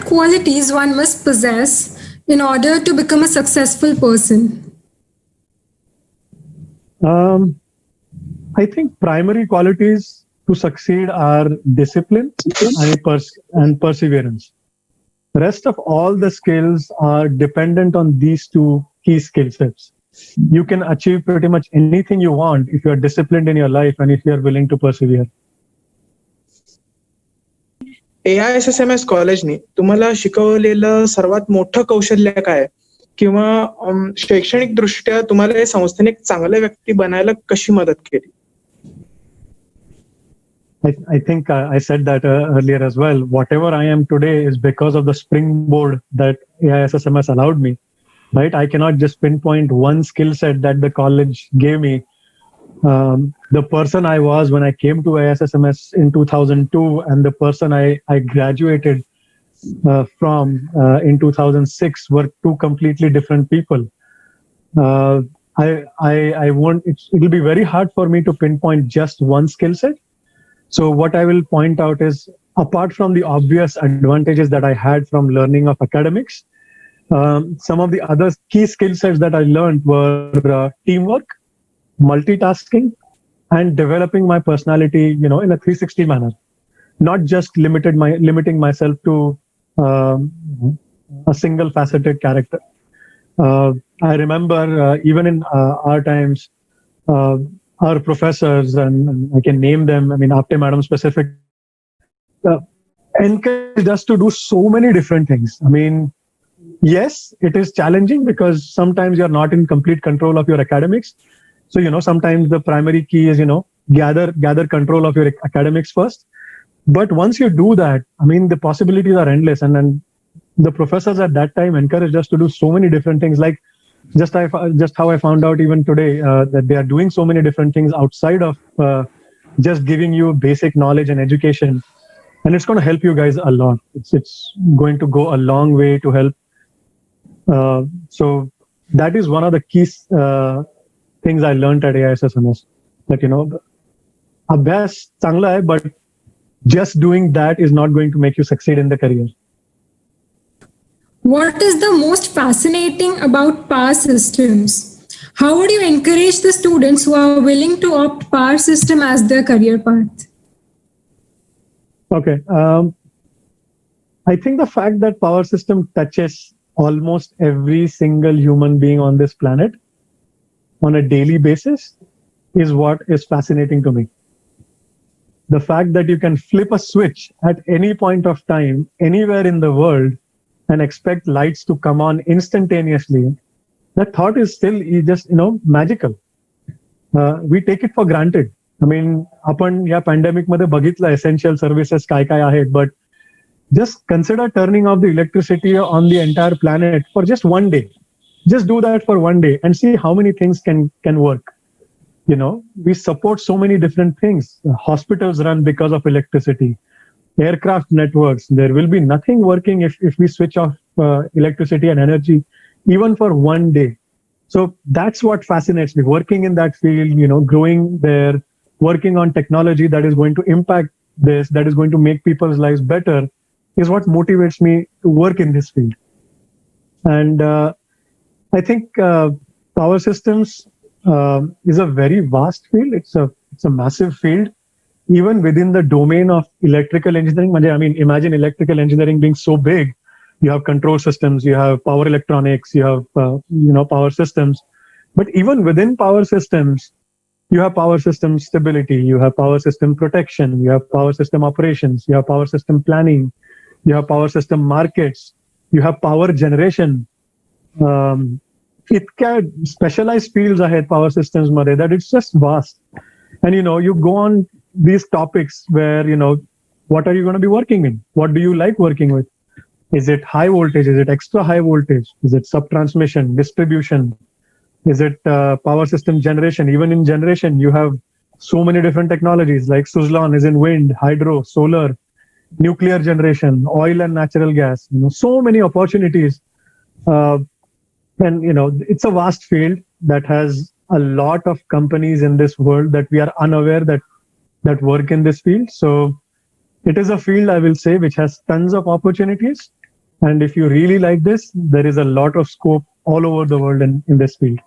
qualities one must possess in order to become a successful person? Um, I think primary qualities to succeed are discipline and perseverance. Rest of all the skills are dependent on these two key skill sets. You can achieve pretty much anything you want if you are disciplined in your life and if you are willing to persevere. AISSMS कॉलेजने तुम्हाला शिकवलेलं सर्वात मोठं कौशल्य काय आहे? किंवा शैक्षणिक दृष्ट्या तुम्हाला या संस्थेने एक चांगल्या व्यक्ती बनायला कशी मदत केली? I think I said that earlier as well. Whatever I am today is because of the springboard that AISSMS allowed me. Right? I cannot just pinpoint one skill set that the college gave me. The person I was when I came to AISSMS in 2002 and the person I graduated from in 2006 were two completely different people. I won't. It'll be very hard for me to pinpoint just one skill set. So what I will point out is, apart from the obvious advantages that I had from learning of academics, some of the other key skill sets that I learned were teamwork, multitasking, and developing my personality, in a 360 manner, not just limiting myself to a single faceted character. I remember even in our times, our professors, and I can name them, Apte Madam specific, encouraged us to do so many different things. Yes, it is challenging because sometimes you're not in complete control of your academics. So, sometimes the primary key is, gather control of your academics first. But once you do that, the possibilities are endless. And then the professors at that time encouraged us to do so many different things. Like just how I found out even today that they are doing so many different things outside of just giving you basic knowledge and education. And it's going to help you guys a lot. It's going to go a long way to help. So that is one of the key things I learned at AISSMS. That, abhyas changla hai, but just doing that is not going to make you succeed in the career. What is the most fascinating about power systems? How would you encourage the students who are willing to opt power system as their career path? Okay. I think the fact that power system touches almost every single human being on this planet on a daily basis is what is fascinating to me. The fact that you can flip a switch at any point of time, anywhere in the world, and expect lights to come on instantaneously, that thought is still just, magical. We take it for granted. आपण या pandemic मध्ये बघितलं essential services काय आहेत, but just consider turning off the electricity on the entire planet for just one day. Just do that for one day and see how many things can work. We support so many different things. Hospitals run because of electricity. Aircraft networks, there will be nothing working if we switch off electricity and energy, even for one day. So that's what fascinates me. Working in that field, growing there, working on technology that is going to impact this, that is going to make people's lives better, is what motivates me to work in this field. And I think power systems is a very vast field. It's a massive field. Even within the domain of electrical engineering, imagine electrical engineering being so big. You have control systems, you have power electronics, you have, power systems. But even within power systems, you have power system stability, you have power system protection, you have power system operations, you have power system planning, you have power system markets, you have power generation. Itka specialized fields ahead power systems मध्ये that it's just vast. And you go on these topics where what are you going to be working in? What do you like working with? Is it high voltage? Is it extra high voltage? Is it sub-transmission, distribution? Is it power system generation? Even in generation, you have so many different technologies like Suzlon is in wind, hydro, solar, nuclear generation, oil and natural gas. So many opportunities. And it's a vast field that has a lot of companies in this world that we are unaware that work in this field. So it is a field, I will say, which has tons of opportunities, And if you really like this, there is a lot of scope all over the world in this field.